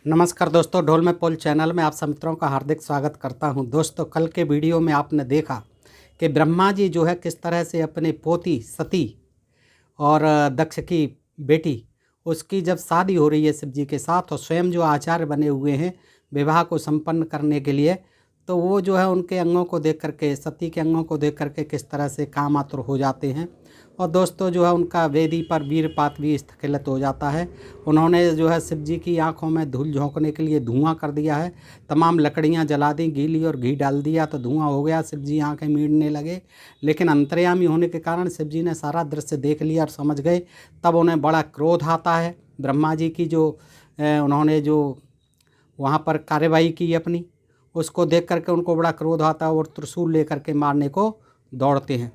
नमस्कार दोस्तों, ढोल में पोल चैनल में आप सब मित्रों का हार्दिक स्वागत करता हूं। दोस्तों, कल के वीडियो में आपने देखा कि ब्रह्मा जी जो है किस तरह से अपने पोती सती और दक्ष की बेटी उसकी जब शादी हो रही है शिव जी के साथ, और स्वयं जो आचार्य बने हुए हैं विवाह को संपन्न करने के लिए, तो वो जो है उनके अंगों को देख करके, सती के अंगों को देख करके किस तरह से कामातुर हो जाते हैं। और दोस्तों जो है उनका वेदी पर वीरपात भी स्खलित हो जाता है। उन्होंने जो है शिव जी की आंखों में धूल झोंकने के लिए धुआं कर दिया है, तमाम लकड़ियां जला दी, गीली और घी डाल दिया तो धुआं हो गया, शिव जी आंखें मीड़ने लगे। लेकिन अंतर्यामी होने के कारण शिव जी ने सारा दृश्य देख लिया और समझ गए। तब उन्हें बड़ा क्रोध आता है। ब्रह्मा जी की जो उन्होंने जो वहाँ पर कार्यवाही की अपनी, उसको देख करके उनको बड़ा क्रोध आता है और त्रिशूल लेकर के मारने को दौड़ते हैं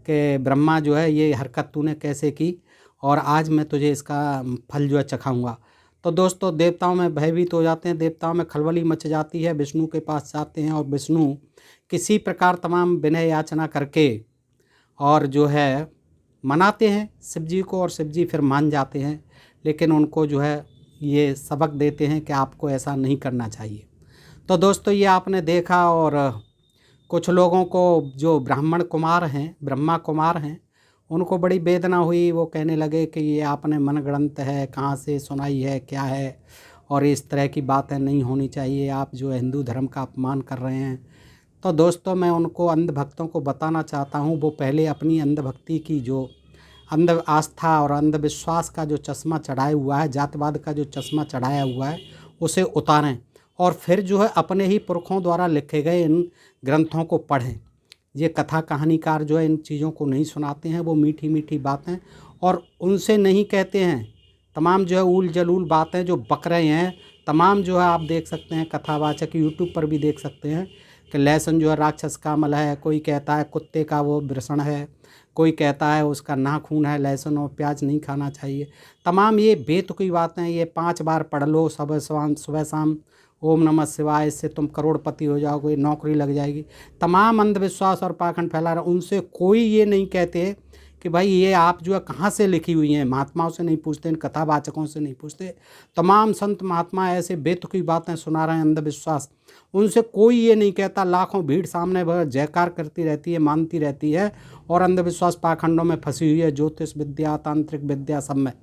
कि ब्रह्मा जो है ये हरकत तूने कैसे की, और आज मैं तुझे इसका फल जो है चखाऊंगा। तो दोस्तों देवताओं में भयभीत हो जाते हैं, देवताओं में खलबली मच जाती है। विष्णु के पास जाते हैं और विष्णु किसी प्रकार तमाम विनय याचना करके और जो है मनाते हैं शिव जी को, और शिव जी फिर मान जाते हैं। लेकिन उनको जो है ये सबक देते हैं कि आपको ऐसा नहीं करना चाहिए। तो दोस्तों ये आपने देखा, और कुछ लोगों को जो ब्राह्मण कुमार हैं, ब्रह्मा कुमार हैं, उनको बड़ी वेदना हुई। वो कहने लगे कि ये आपने मनगढ़ंत है, कहाँ से सुनाई है, क्या है, और इस तरह की बातें नहीं होनी चाहिए, आप जो हिंदू धर्म का अपमान कर रहे हैं। तो दोस्तों मैं उनको अंधभक्तों को बताना चाहता हूँ, वो पहले अपनी अंधभक्ति की जो अंध आस्था और अंधविश्वास का जो चश्मा चढ़ाया हुआ है, जातिवाद का जो चश्मा चढ़ाया हुआ है, उसे उतारें और फिर जो है अपने ही पुरखों द्वारा लिखे गए इन ग्रंथों को पढ़ें। ये कथा कहानीकार जो है इन चीज़ों को नहीं सुनाते हैं, वो मीठी मीठी बातें और उनसे नहीं कहते हैं। तमाम जो है ऊल जलूल बातें जो बक रहे हैं, तमाम जो है आप देख सकते हैं कथावाचक यूट्यूब पर भी देख सकते हैं कि लहसुन जो है राक्षस का मल है, कोई कहता है कुत्ते का वो वृषण है, कोई कहता है उसका नाखून है, लहसुन और प्याज नहीं खाना चाहिए। तमाम ये बेतुकी बातें, ये 5 बार पढ़ लो सुबह शाम ओम नमः शिवाय, इससे तुम करोड़पति हो जाओगे, नौकरी लग जाएगी। तमाम अंधविश्वास और पाखंड फैला रहा। उनसे कोई ये नहीं कहते कि भाई ये आप जो है कहाँ से लिखी हुई हैं। महात्माओं से नहीं पूछते, इन कथावाचकों से नहीं पूछते। तमाम संत महात्मा ऐसे बेतुकी बातें सुना रहे हैं, अंधविश्वास। उनसे कोई ये नहीं कहता। लाखों भीड़ सामने वह जयकार करती रहती है, मानती रहती है, और अंधविश्वास पाखंडों में फंसी हुई है, ज्योतिष विद्या, तांत्रिक विद्या, सब में।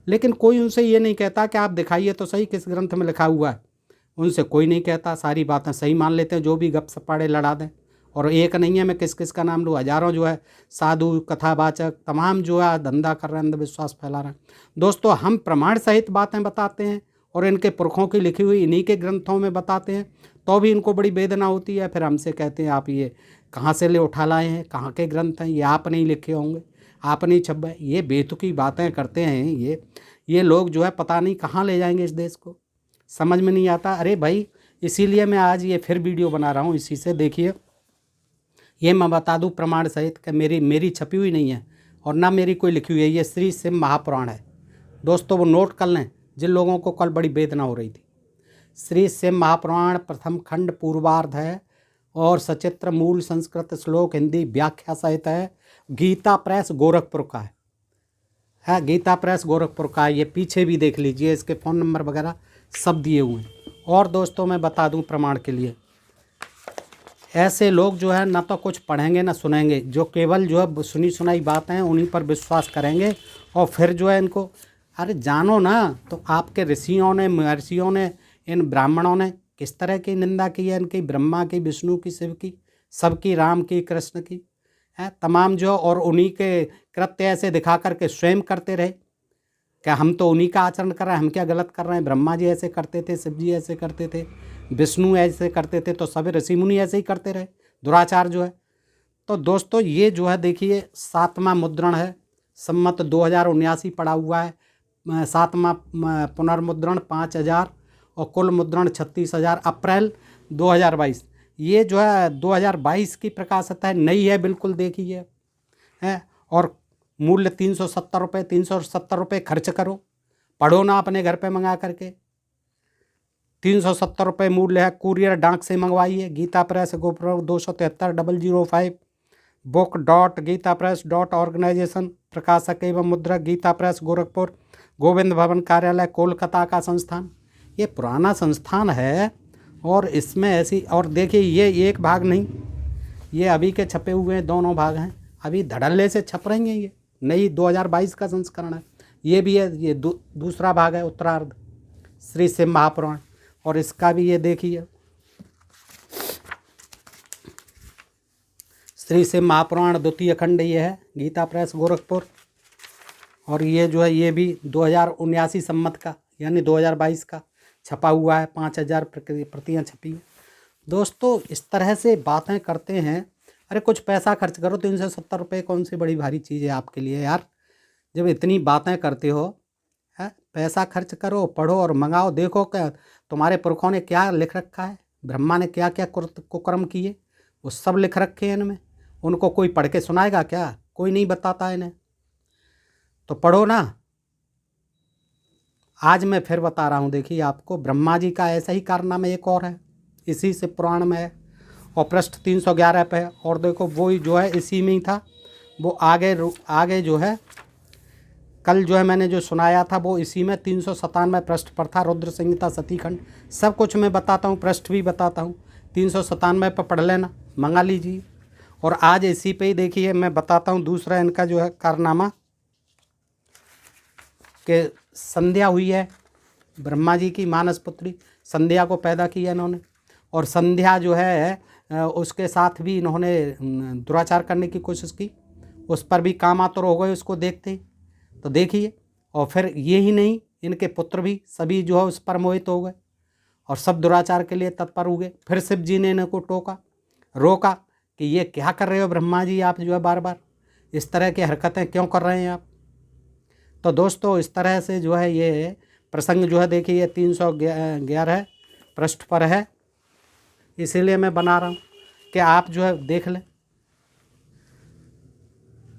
लेकिन कोई उनसे ये नहीं कहता कि आप दिखाइए तो सही किस ग्रंथ में लिखा हुआ है। उनसे कोई नहीं कहता, सारी बातें सही मान लेते हैं, जो भी गप सपाड़े लड़ा दें। और एक नहीं है, मैं किस किस का नाम लूँ, हजारों जो है साधु कथावाचक तमाम जो है धंधा कर रहे हैं, अंधविश्वास फैला रहे हैं। दोस्तों हम प्रमाण सहित बातें बताते हैं और इनके पुरखों की लिखी हुई इन्हीं के ग्रंथों में बताते हैं, तो भी इनको बड़ी वेदना होती है। फिर हमसे कहते हैं आप ये कहाँ से ले उठा लाए हैं, कहाँ के ग्रंथ हैं, ये आप नहीं लिखे होंगे, आप नहीं छपे। ये बेतुकी बातें करते हैं ये लोग जो है पता नहीं कहाँ ले जाएंगे इस देश को, समझ में नहीं आता। अरे भाई, इसीलिए मैं आज ये फिर वीडियो बना रहा हूँ। इसी से देखिए, ये मैं बता दूँ प्रमाण सहित कि मेरी छपी हुई नहीं है और ना मेरी कोई लिखी हुई है। ये श्री शिव महापुराण है दोस्तों, वो नोट कर लें जिन लोगों को कल बड़ी वेदना हो रही थी। श्री शिव महापुराण प्रथम खंड पूर्वार्ध है और सचित्र मूल संस्कृत श्लोक हिंदी व्याख्या सहित है। गीता प्रेस गोरखपुर का है, गीता प्रेस गोरखपुर का है। ये पीछे भी देख लीजिए, इसके फ़ोन नंबर वगैरह सब दिए हुए हैं। और दोस्तों मैं बता दूं प्रमाण के लिए, ऐसे लोग जो है ना तो कुछ पढ़ेंगे ना सुनेंगे, जो केवल जो है सुनी सुनाई बातें हैं उन्हीं पर विश्वास करेंगे। और फिर जो है इनको अरे जानो ना, तो आपके ऋषियों ने, महर्षियों ने, इन ब्राह्मणों ने किस तरह की निंदा की है इनकी, ब्रह्मा की, विष्णु की, शिव की, सबकी, राम की, कृष्ण की, है तमाम जो। और उन्हीं के कृत्य ऐसे दिखा करके स्वयं करते रहे क्या हम तो उन्हीं का आचरण कर रहे हैं, हम क्या गलत कर रहे हैं। ब्रह्मा जी ऐसे करते थे, शिव जी ऐसे करते थे, विष्णु ऐसे करते थे, तो सभी ऋषि मुनि ऐसे ही करते रहे, दुराचार जो है। तो दोस्तों ये जो है देखिए 7वां मुद्रण है, सम्मत 2079 पड़ा हुआ है। 7वां पुनर्मुद्रण 5000 और कुल मुद्रण 36,000, अप्रैल 2022। ये जो है 2022 की प्रकाशित है, नई है बिल्कुल, देखिए है। और मूल्य 370 रुपये, 370 रुपये खर्च करो, पढ़ो ना अपने घर पे मंगा करके। 370 रुपये मूल्य है, कुरियर डाक से मंगवाइए। गीता प्रेस गोरखपुर 273-005 book.gitapress.organization, प्रकाशक एवं मुद्रक गीता प्रेस गोरखपुर, गोविंद भवन कार्यालय कोलकाता का संस्थान। ये पुराना संस्थान है और इसमें ऐसी, और देखिए ये एक भाग नहीं, ये अभी के छपे हुए हैं, दोनों भाग हैं, अभी धड़ल्ले से छप रही हैं। ये नई 2022 का संस्करण है। ये भी है, ये दूसरा भाग है, उत्तरार्ध श्री शिव महापुराण। और इसका भी ये देखिए, श्री शिव महापुराण द्वितीय खंड ये है, गीता प्रेस गोरखपुर। और ये जो है ये भी 2079 सम्मत का यानी 2022 का छपा हुआ है, 5000 प्रतियाँ छपी हैं। दोस्तों इस तरह से बातें करते हैं। अरे कुछ पैसा खर्च करो, 370 रुपये कौन सी बड़ी भारी चीज़ है आपके लिए यार। जब इतनी बातें करते हो है, पैसा खर्च करो, पढ़ो और मंगाओ। देखो क्या तुम्हारे पुरखों ने क्या लिख रखा है, ब्रह्मा ने क्या क्या कुकर्म किए, वो सब लिख रखे हैं इनमें। उनको कोई पढ़ के सुनाएगा क्या? कोई नहीं बताता इन्हें, तो पढ़ो ना। आज मैं फिर बता रहा हूँ, देखिए आपको ब्रह्मा जी का ऐसा ही कारनामा एक और है, इसी से पुराण में है और पृष्ठ 311 पे है। और देखो वो जो है इसी में ही था, वो आगे जो है कल जो है मैंने जो सुनाया था वो इसी में 397 पृष्ठ पर था, रुद्र संहिता सतीखंड। सब कुछ मैं बताता हूँ, पृष्ठ भी बताता हूँ। 397 पर पढ़ लेना, मंगा लीजिए। और आज इसी पे ही देखिए मैं बताता हूँ दूसरा इनका जो है कारनामा, कि संध्या हुई है ब्रह्मा जी की मानस पुत्री, संध्या को पैदा किया इन्होंने। और संध्या जो है उसके साथ भी इन्होंने दुराचार करने की कोशिश की, उस पर भी कामातुर हो गए उसको देखते ही। तो देखिए, और फिर ये ही नहीं, इनके पुत्र भी सभी जो है उस पर मोहित हो गए और सब दुराचार के लिए तत्पर हो गए। फिर शिव जी ने इनको टोका, रोका कि ये क्या कर रहे हो ब्रह्मा जी, आप जो है बार बार इस तरह की हरकतें क्यों कर रहे हैं आप। तो दोस्तों इस तरह से जो है ये प्रसंग जो है देखिए 311 पृष्ठ पर है, इसीलिए मैं बना रहा हूँ कि आप जो है देख लें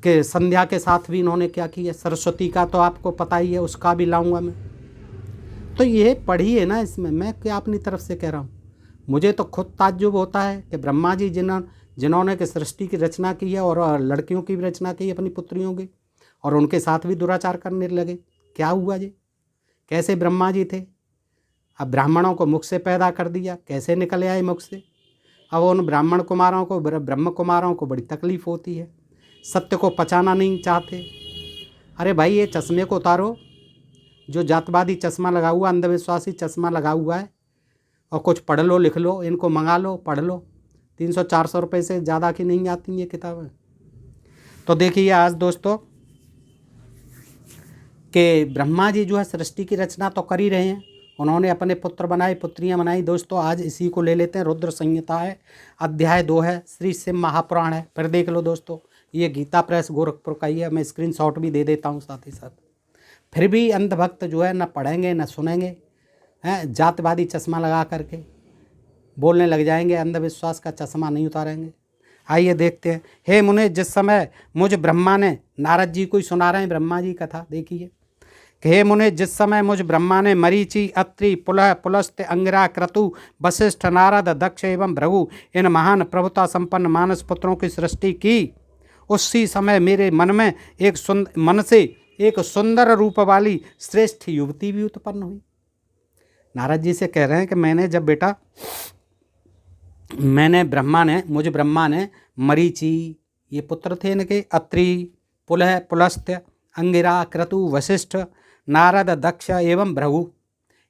कि संध्या के साथ भी इन्होंने क्या किया। सरस्वती का तो आपको पता ही है, उसका भी लाऊंगा मैं। तो ये पढ़िए ना, इसमें मैं क्या अपनी तरफ से कह रहा हूँ। मुझे तो खुद ताज्जुब होता है कि ब्रह्मा जी जिन्होंने कि सृष्टि की रचना की है और लड़कियों की भी रचना की अपनी पुत्रियों की, और उनके साथ भी दुराचार करने लगे। क्या हुआ जी, कैसे ब्रह्मा जी थे, अब ब्राह्मणों को मुख से पैदा कर दिया, कैसे निकले आए मुख से। अब उन ब्राह्मण कुमारों को, ब्रह्म कुमारों को बड़ी तकलीफ़ होती है, सत्य को पचाना नहीं चाहते। अरे भाई ये चश्मे को उतारो, जो जातवादी चश्मा लगा हुआ, अंधविश्वासी चश्मा लगा हुआ है, और कुछ पढ़ लो, लिख लो, इनको मंगा लो, पढ़ लो। 300-400 रुपये से ज़्यादा की नहीं आती ये किताबें। तो देखिए आज दोस्तों कि ब्रह्मा जी जो है सृष्टि की रचना तो कर ही रहे हैं, उन्होंने अपने पुत्र बनाए, पुत्रियां बनाई। दोस्तों आज इसी को ले लेते हैं, रुद्र संहिता है, अध्याय 2 है, श्री शिव महापुराण है। फिर देख लो दोस्तों, ये गीता प्रेस गोरखपुर का ही है, मैं स्क्रीनशॉट भी दे देता हूँ साथ ही साथ। फिर भी अंधभक्त जो है न पढ़ेंगे न सुनेंगे, हैं जातवादी चश्मा लगा करके बोलने लग जाएंगे, अंधविश्वास का चश्मा नहीं उतारेंगे। आइए देखते हैं। हे मुने, जिस समय मुझ ब्रह्मा ने, नारद जी को ही सुना रहे हैं ब्रह्मा जी कथा, देखिए। हे मुने, जिस समय मुझ ब्रह्मा ने मरीचि, अत्रि, पुलह, पुलस्त्य, अंगिरा, क्रतु, वशिष्ठ, नारद, दक्ष एवं भृगु इन महान प्रभुता संपन्न मानस पुत्रों की सृष्टि की, उसी समय मेरे मन से एक सुंदर रूप वाली श्रेष्ठ युवती भी उत्पन्न हुई। नारद जी से कह रहे हैं कि मुझ ब्रह्मा ने मरीचि, ये पुत्र थे इनके, अत्रि, पुलह, पुलस्त्य, अंगिरा, क्रतु, वशिष्ठ, नारद, दक्ष एवं भृगु,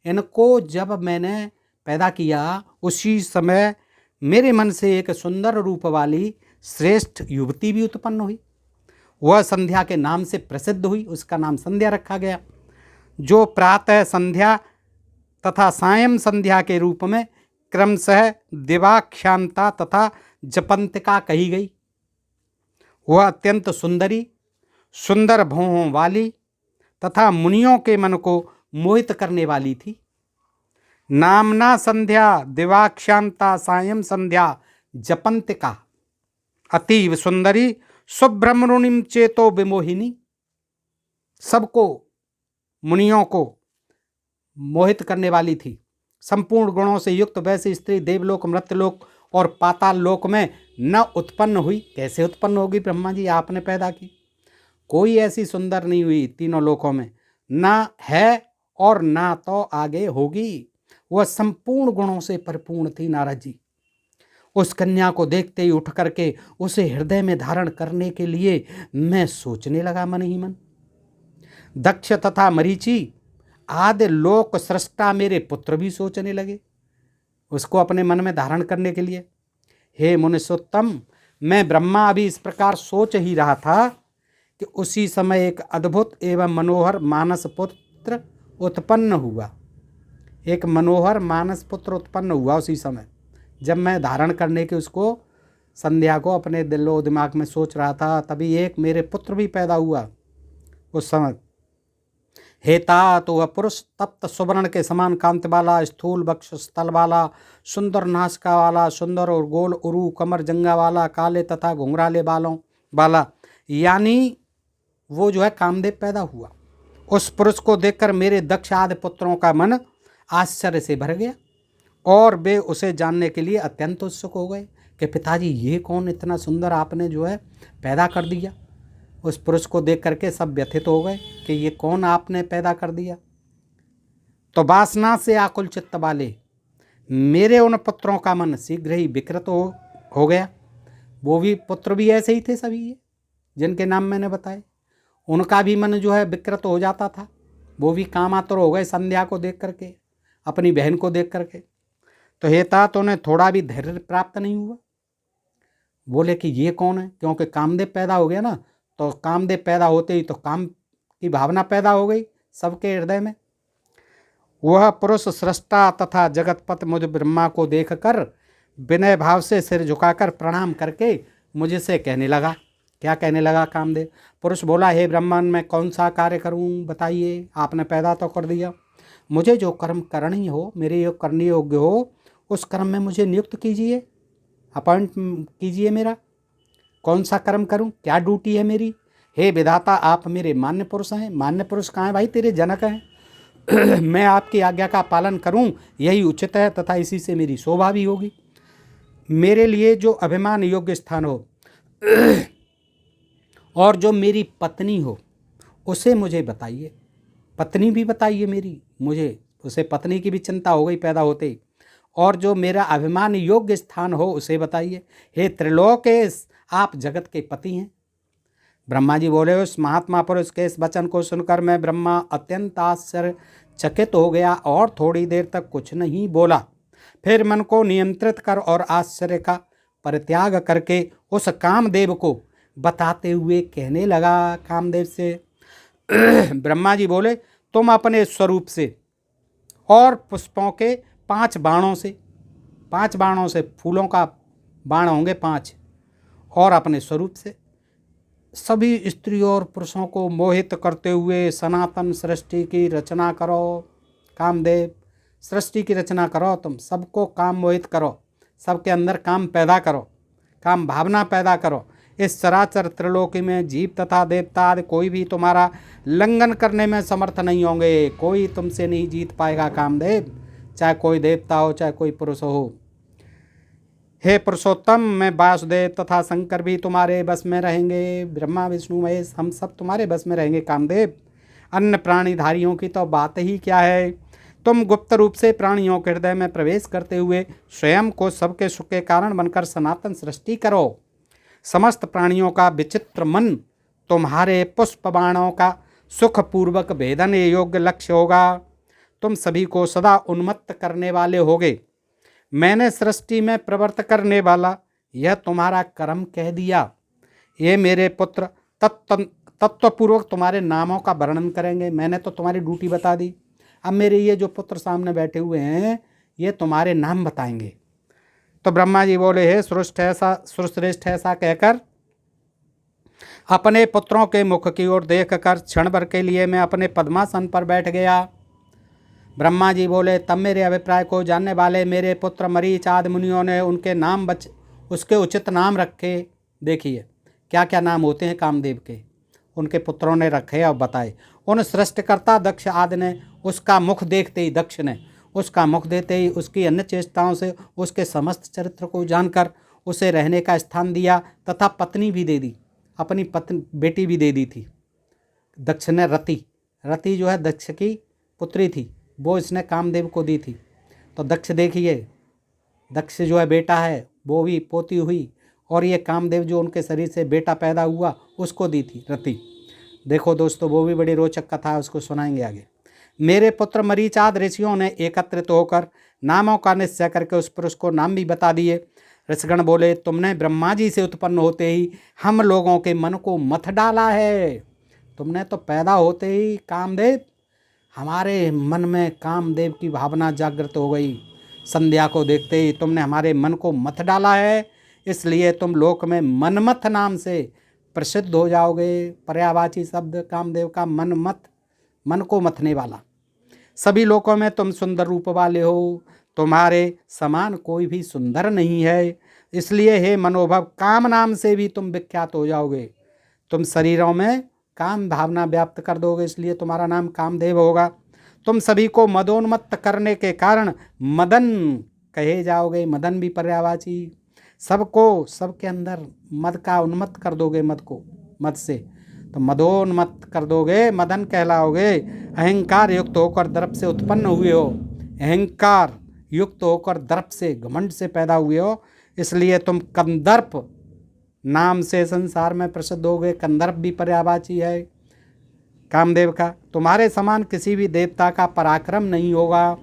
इनको जब मैंने पैदा किया उसी समय मेरे मन से एक सुंदर रूप वाली श्रेष्ठ युवती भी उत्पन्न हुई। वह संध्या के नाम से प्रसिद्ध हुई, उसका नाम संध्या रखा गया, जो प्रातः संध्या तथा सायं संध्या के रूप में क्रमशः दिवाख्यांता तथा जपंतिका कही गई। वह अत्यंत सुंदरी, सुंदर भौहों वाली तथा मुनियों के मन को मोहित करने वाली थी। नामना संध्या दिवाख्यांता सायं संध्या जपंतिका, अतीव सुंदरी, सुब्रह्मण्यम चेतो विमोहिनी, सबको, मुनियों को मोहित करने वाली थी। संपूर्ण गुणों से युक्त वैसी स्त्री देवलोक, मृत्युलोक और पाताल लोक में न उत्पन्न हुई। कैसे उत्पन्न होगी ब्रह्मा जी, आपने पैदा की। कोई ऐसी सुंदर नहीं हुई तीनों लोकों में, ना है और ना तो आगे होगी। वह संपूर्ण गुणों से परिपूर्ण थी। नारद जी उस कन्या को देखते ही उठ करके उसे हृदय में धारण करने के लिए मैं सोचने लगा मन ही मन। दक्ष तथा मरीचि आदि लोक सृष्टा मेरे पुत्र भी सोचने लगे उसको अपने मन में धारण करने के लिए। हे मुनिषोत्तम, मैं ब्रह्मा अभी इस प्रकार सोच ही रहा था कि उसी समय एक अद्भुत एवं मनोहर मानस पुत्र उत्पन्न हुआ। एक मनोहर मानस पुत्र उत्पन्न हुआ उसी समय जब मैं धारण करने के उसको संध्या को अपने दिलो दिमाग में सोच रहा था, तभी एक मेरे पुत्र भी पैदा हुआ उस समय। हेता तो वह पुरुष तप्त सुवर्ण के समान कांति वाला, स्थूल वक्ष स्थल वाला, सुंदर नासिका वाला, सुंदर और गोल उरु कमर जंगा वाला, काले तथा घुंघराले बालों वाला, यानी वो जो है कामदेव पैदा हुआ। उस पुरुष को देखकर मेरे दक्ष आदि पुत्रों का मन आश्चर्य से भर गया और वे उसे जानने के लिए अत्यंत उत्सुक हो गए कि पिताजी ये कौन इतना सुंदर आपने जो है पैदा कर दिया। उस पुरुष को देख करके सब व्यथित हो गए कि ये कौन आपने पैदा कर दिया। तो वासना से आकुल चित्त वाले मेरे उन पुत्रों का मन शीघ्र ही विकृत हो गया। वो भी पुत्र भी ऐसे ही थे सभी ये जिनके नाम मैंने बताए, उनका भी मन जो है विकृत हो जाता था। वो भी कामातुर हो गए संध्या को देख करके, अपनी बहन को देख करके। तो हेता तो उन्हें थोड़ा भी धैर्य प्राप्त नहीं हुआ। बोले कि ये कौन है, क्योंकि कामदेव पैदा हो गया ना, तो कामदेव पैदा होते ही तो काम की भावना पैदा हो गई सबके हृदय में। वह पुरुष सृष्टा तथा जगतपति मुझ ब्रह्मा को देखकर विनय भाव से सिर झुकाकर प्रणाम करके मुझसे कहने लगा। क्या कहने लगा कामदेव? पुरुष बोला, हे ब्रह्मन, मैं कौन सा कार्य करूं बताइए, आपने पैदा तो कर दिया। मुझे जो कर्म करनी हो, मेरे जो करने योग्य हो, उस कर्म में मुझे नियुक्त कीजिए, अपॉइंट कीजिए। मेरा कौन सा कर्म करूं, क्या ड्यूटी है मेरी? हे विधाता, आप मेरे मान्य पुरुष हैं। मान्य पुरुष कहाँ हैं भाई? तेरे जनक हैं। मैं आपकी आज्ञा का पालन करूं, यही उचित है तथा इसी से मेरी शोभा भी होगी। मेरे लिए जो अभिमान योग्य स्थान हो और जो मेरी पत्नी हो उसे मुझे बताइए। पत्नी भी बताइए मेरी, मुझे उसे पत्नी की भी चिंता हो गई पैदा होते ही। और जो मेरा अभिमान योग्य स्थान हो उसे बताइए। हे त्रिलोकेश, आप जगत के पति हैं। ब्रह्मा जी बोले, उस महात्मा पुरुष के इस वचन को सुनकर मैं ब्रह्मा अत्यंत आश्चर्यचकित हो गया और थोड़ी देर तक कुछ नहीं बोला। फिर मन को नियंत्रित कर और आश्चर्य का परित्याग करके उस कामदेव को बताते हुए कहने लगा कामदेव से। ब्रह्मा जी बोले, तुम अपने स्वरूप से और पुष्पों के 5 बाणों से फूलों का बाण होंगे 5, और अपने स्वरूप से सभी स्त्रियों और पुरुषों को मोहित करते हुए सनातन सृष्टि की रचना करो। कामदेव, सृष्टि की रचना करो, तुम सबको काम मोहित करो, सबके अंदर काम पैदा करो, काम भावना पैदा करो। इस चराचर त्रिलोकी में जीव तथा देवता आदि कोई भी तुम्हारा लंघन करने में समर्थ नहीं होंगे। कोई तुमसे नहीं जीत पाएगा कामदेव, चाहे कोई देवता हो चाहे कोई पुरुष हो। हे पुरुषोत्तम, मैं वासुदेव तथा शंकर भी तुम्हारे बस में रहेंगे। ब्रह्मा विष्णु महेश हम सब तुम्हारे बस में रहेंगे कामदेव। अन्य प्राणीधारियों की तो बात ही क्या है। तुम गुप्त रूप से प्राणियों के हृदय में प्रवेश करते हुए स्वयं को सबके सुख के कारण बनकर सनातन सृष्टि करो। समस्त प्राणियों का विचित्र मन तुम्हारे पुष्प बाणों का सुखपूर्वक भेदन योग्य लक्ष्य होगा। तुम सभी को सदा उन्मत्त करने वाले होगे। मैंने सृष्टि में प्रवर्त करने वाला यह तुम्हारा कर्म कह दिया। ये मेरे पुत्र तत्वपूर्वक तुम्हारे नामों का वर्णन करेंगे। मैंने तो तुम्हारी ड्यूटी बता दी, अब मेरे ये जो पुत्र सामने बैठे हुए हैं ये तुम्हारे नाम बताएंगे। तो ब्रह्मा जी बोले, हे सुरश्रेष्ठ, ऐसा कहकर अपने पुत्रों के मुख की ओर देखकर क्षण भर के लिए मैं अपने पद्मासन पर बैठ गया। ब्रह्मा जी बोले, तब मेरे अभिप्राय को जानने वाले मेरे पुत्र मरीच आदि मुनियों ने उनके नाम उसके उचित नाम रखे। देखिए क्या क्या नाम होते हैं कामदेव के, उनके पुत्रों ने रखे और बताए। उन सृष्टिकर्ता दक्ष आदि ने उसका मुख देखते ही, दक्ष ने उसका मुख देते ही उसकी अन्य चेष्टाओं से उसके समस्त चरित्र को जानकर उसे रहने का स्थान दिया तथा पत्नी भी दे दी, अपनी पत्नी बेटी भी दे दी थी। दक्ष ने रति जो है दक्ष की पुत्री थी, वो इसने कामदेव को दी थी। तो दक्ष देखिए, दक्ष जो है बेटा है, वो भी पोती हुई, और ये कामदेव जो उनके शरीर से बेटा पैदा हुआ उसको दी थी रति। देखो दोस्तों, वो भी बड़ी रोचक कथा है, उसको सुनाएंगे आगे। मेरे पुत्र मरीचाद ऋषियों ने एकत्रित होकर नामों का निश्चय करके उस पुरुष को नाम भी बता दिए। ऋषिगण बोले, तुमने ब्रह्मा जी से उत्पन्न होते ही हम लोगों के मन को मथ डाला है। तुमने तो पैदा होते ही कामदेव, हमारे मन में कामदेव की भावना जागृत हो गई। संध्या को देखते ही तुमने हमारे मन को मथ डाला है, इसलिए तुम लोक में मनमथ नाम से प्रसिद्ध हो जाओगे। पर्यायवाची शब्द कामदेव का मनमथ, मन को मथने वाला। सभी लोकों में तुम सुंदर रूप वाले हो, तुम्हारे समान कोई भी सुंदर नहीं है, इसलिए हे मनोभव काम नाम से भी तुम विख्यात हो जाओगे। तुम शरीरों में काम भावना व्याप्त कर दोगे, इसलिए तुम्हारा नाम कामदेव होगा। तुम सभी को मदोन्मत्त करने के कारण मदन कहे जाओगे। मदन भी पर्यायवाची, सबको, सबके अंदर मद का उन्मत्त कर दोगे, मद को, मद से तो मदोन्मत्त कर दोगे, मदन कहलाओगे। अहंकार युक्त होकर दर्प से उत्पन्न हुए हो, अहंकार युक्त होकर दर्प से, घमंड से पैदा हुए हो, इसलिए तुम कंदर्प नाम से संसार में प्रसिद्ध हो गए। कंदर्प भी पर्यायवाची है कामदेव का। तुम्हारे समान किसी भी देवता का पराक्रम नहीं होगा,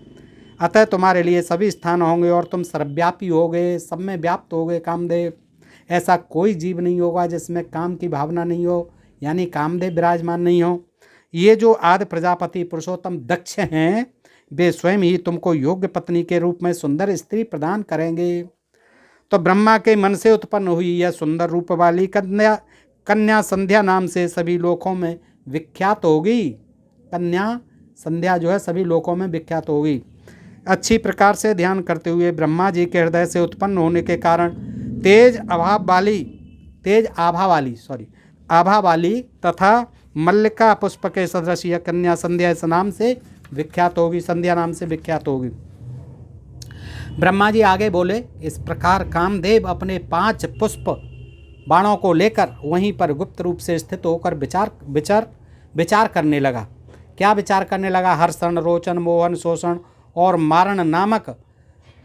अतः तुम्हारे लिए सभी स्थान होंगे और तुम सर्वव्यापी होगे, सब में व्याप्त होगे कामदेव। ऐसा कोई जीव नहीं होगा जिसमें काम की भावना नहीं हो, यानी कामदेव विराजमान नहीं हो। ये जो आदि प्रजापति पुरुषोत्तम दक्ष हैं, वे स्वयं ही तुमको योग्य पत्नी के रूप में सुंदर स्त्री प्रदान करेंगे। तो ब्रह्मा के मन से उत्पन्न हुई यह सुंदर रूप वाली कन्या संध्या नाम से सभी लोकों में विख्यात होगी। कन्या संध्या जो है सभी लोकों में विख्यात होगी। अच्छी प्रकार से ध्यान करते हुए ब्रह्मा जी के हृदय से उत्पन्न होने के कारण तेज आभा वाली तथा मल्लिका पुष्प के सदृश यह कन्या संध्या इस नाम से विख्यात होगी, संध्या नाम से विख्यात होगी। ब्रह्मा जी आगे बोले, इस प्रकार कामदेव अपने 5 पुष्प बाणों को लेकर वहीं पर गुप्त रूप से स्थित होकर विचार करने लगा। क्या विचार करने लगा? हर्षण, रोचन, मोहन, शोषण और मारण नामक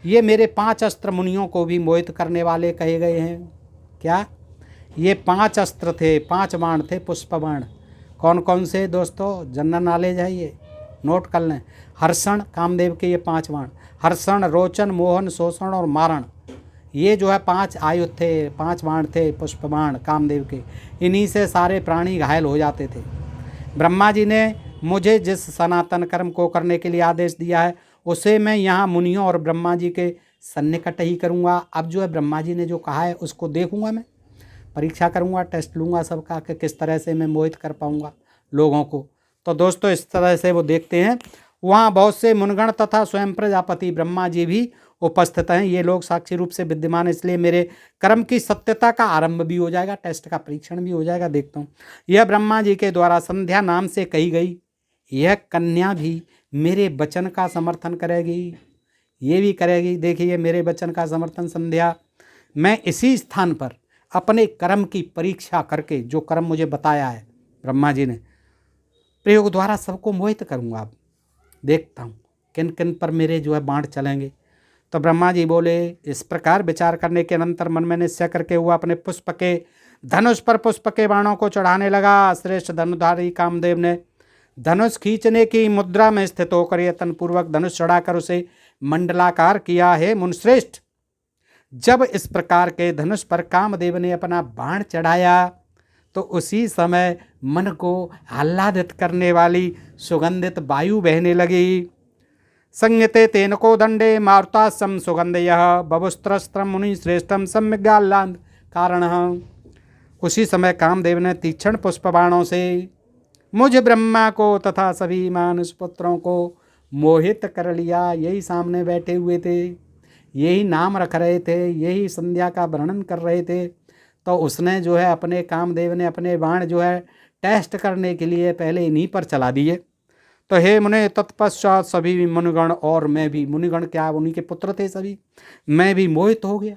ये मेरे 5 अस्त्र मुनियों को भी मोहित करने वाले कहे गए हैं। क्या? ये 5 अस्त्र थे, 5 बाण थे, पुष्प बाण। कौन कौन से दोस्तों? जनरल नॉलेज है, ये नोट कर लें। हर्षण, कामदेव के ये 5 बाण, हर्षण, रोचन, मोहन, शोषण और मारण, ये जो है 5 आयुध थे, 5 बाण थे, पुष्प बाण कामदेव के। इन्हीं से सारे प्राणी घायल हो जाते थे। ब्रह्मा जी ने मुझे जिस सनातन कर्म को करने के लिए आदेश दिया है उसे मैं यहाँ मुनियों और ब्रह्मा जी के सन्निकट ही करूँगा। अब जो है ब्रह्मा जी ने जो कहा है उसको देखूँगा, मैं परीक्षा करूँगा, टेस्ट लूँगा सबका कि किस तरह से मैं मोहित कर पाऊँगा लोगों को। तो दोस्तों इस तरह से वो देखते हैं। वहाँ बहुत से मुनगण तथा स्वयं प्रजापति ब्रह्मा जी भी उपस्थित हैं। ये लोग साक्षी रूप से विद्यमान, इसलिए मेरे कर्म की सत्यता का आरंभ भी हो जाएगा, टेस्ट का परीक्षण भी हो जाएगा। देखता हूँ यह ब्रह्मा जी के द्वारा संध्या नाम से कही गई यह कन्या भी मेरे वचन का समर्थन करेगी, ये भी करेगी। देखिए मेरे वचन का समर्थन संध्या, मैं इसी स्थान पर अपने कर्म की परीक्षा करके जो कर्म मुझे बताया है ब्रह्मा जी ने, प्रयोग द्वारा सबको मोहित करूँगा। अब देखता हूँ किन किन पर मेरे जो है बाण चलेंगे। तो ब्रह्मा जी बोले, इस प्रकार विचार करने के अनंतर मन में निश्चय करके हुआ अपने पुष्प के धनुष पर पुष्प के बाणों को चढ़ाने लगा। श्रेष्ठ धनुधारी कामदेव ने धनुष खींचने की मुद्रा में स्थित होकर यत्नपूर्वक धनुष चढ़ाकर उसे मंडलाकार किया। है मुनिश्रेष्ठ, जब इस प्रकार के धनुष पर कामदेव ने अपना बाण चढ़ाया तो उसी समय मन को आह्लादित करने वाली सुगंधित वायु बहने लगी। संयते तेनको दंडे मारुतासम सुगंधयः बभुस्त्रस्त्रम मुनि श्रेष्ठम सम्यगाह्लाद कारण। उसी समय कामदेव ने तीक्ष्ण पुष्प बाणों से मुझ ब्रह्मा को तथा सभी मानुष पुत्रों को मोहित कर लिया। यही सामने बैठे हुए थे, यही नाम रख रहे थे, यही संध्या का वर्णन कर रहे थे। तो उसने जो है अपने कामदेव ने अपने बाण जो है टेस्ट करने के लिए पहले इन्हीं पर चला दिए। तो हे मुने तत्पश्चात सभी मुनिगण और मैं भी, मुनिगण क्या उन्हीं के पुत्र थे सभी, मैं भी मोहित हो गया।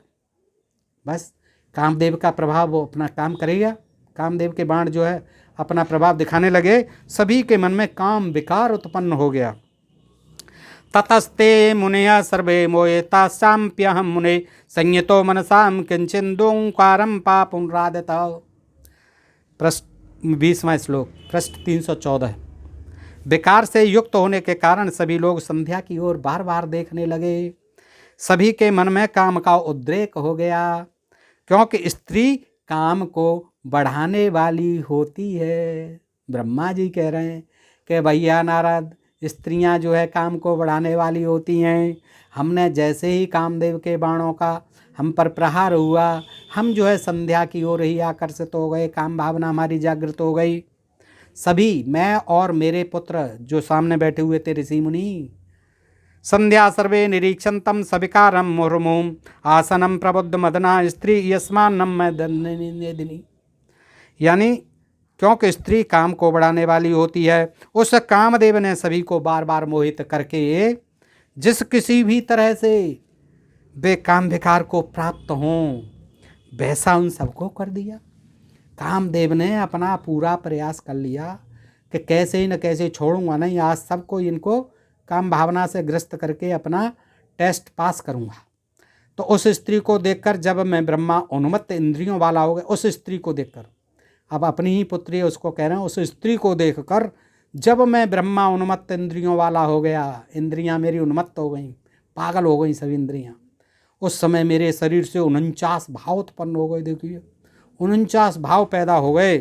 बस कामदेव का प्रभाव वो अपना काम करेगा। कामदेव के बाण जो है अपना प्रभाव दिखाने लगे, सभी के मन में काम विकार उत्पन्न हो गया। ततस्ते मुनयः सर्वे मोहितास्याप्यहं मुने संयतो मनसां किंचिदोंकारं पापुनरादितः। पृष्ठ 20वां श्लोक, पृष्ठ 314। विकार से युक्त होने के कारण सभी लोग संध्या की ओर बार बार देखने लगे। सभी के मन में काम का उद्रेक हो गया, क्योंकि स्त्री काम को बढ़ाने वाली होती है। ब्रह्मा जी कह रहे हैं कि भैया नारद, स्त्रियां जो है काम को बढ़ाने वाली होती हैं। हमने जैसे ही कामदेव के बाणों का हम पर प्रहार हुआ, हम जो है संध्या की ओर ही आकर्षित हो गए, काम भावना हमारी जागृत हो गई। सभी, मैं और मेरे पुत्र जो सामने बैठे हुए थे ऋषि मुनि, संध्या सर्वे निरीक्षन्तम सविकारम मुहुर्मुहुः आसनम प्रबुद्ध मदना स्त्री यस्मान्नम मैदिनी। यानी क्योंकि स्त्री काम को बढ़ाने वाली होती है, उस कामदेव ने सभी को बार बार मोहित करके जिस किसी भी तरह से वे काम विकार को प्राप्त हों, वैसा उन सबको कर दिया। कामदेव ने अपना पूरा प्रयास कर लिया कि कैसे ही न कैसे छोड़ूंगा नहीं, आज सबको इनको काम भावना से ग्रस्त करके अपना टेस्ट पास करूंगा। तो उस स्त्री को देखकर जब मैं ब्रह्मा उन्मत्त इंद्रियों वाला हो गया, उस स्त्री को देखकर, अब अपनी ही पुत्री है उसको कह रहे हैं, उस स्त्री को देखकर जब मैं ब्रह्मा उन्मत्त इंद्रियों वाला हो गया, इंद्रियां मेरी उन्मत्त हो गई, पागल हो गई सभी इंद्रियां, उस समय मेरे शरीर से 49 भाव उत्पन्न हो गए। देखिए 49 भाव पैदा हो गए।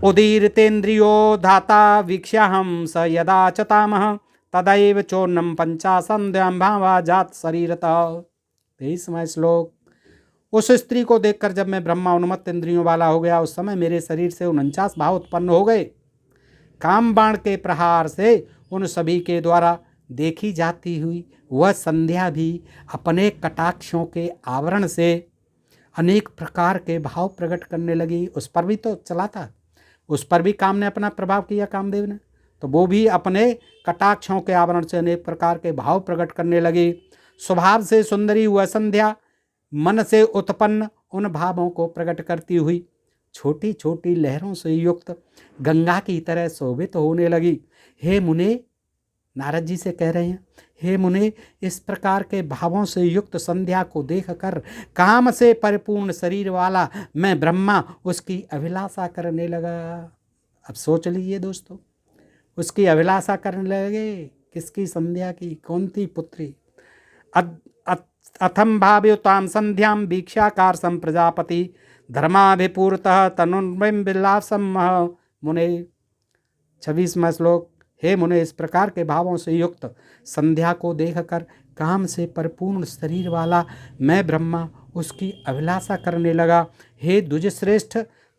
उदीरितेन्द्रियो धाता वीक्ष्याहं स यदा चतामः तदैव चोन्नम पंचासंध्यां भावा जात शरीरतः। 23वां श्लोक। उस स्त्री को देखकर जब मैं ब्रह्मा उन्मत्त इंद्रियों वाला हो गया, उस समय मेरे शरीर से 49 भाव उत्पन्न हो गए। काम बाण के प्रहार से उन सभी के द्वारा देखी जाती हुई वह संध्या भी अपने कटाक्षों के आवरण से अनेक प्रकार के भाव प्रकट करने लगी। उस पर भी तो चला था, उस पर भी काम ने अपना प्रभाव किया, कामदेव ने, तो वो भी अपने कटाक्षों के आवरण से अनेक प्रकार के भाव प्रकट करने लगी। स्वभाव से सुंदरी वह संध्या मन से उत्पन्न उन भावों को प्रकट करती हुई छोटी छोटी लहरों से युक्त गंगा की तरह शोभित होने लगी। हे मुने, नारद जी से कह रहे हैं, हे मुने, इस प्रकार के भावों से युक्त संध्या को देखकर काम से परिपूर्ण शरीर वाला मैं ब्रह्मा उसकी अभिलाषा करने लगा। अब सोच लीजिए दोस्तों, उसकी अभिलाषा करने लगे, किसकी? संध्या की। कौन थी? पुत्री। अथम भाव्युताम संध्यां वीक्षाकार सम प्रजापति धर्माभिपूर्तः तनुर्विम विलासम मुने। 26वां श्लोक। हे मुने, इस प्रकार के भावों से युक्त संध्या को देखकर काम से परिपूर्ण शरीर वाला मैं ब्रह्मा उसकी अभिलाषा करने लगा। हे द्विजश्रेष्ठ,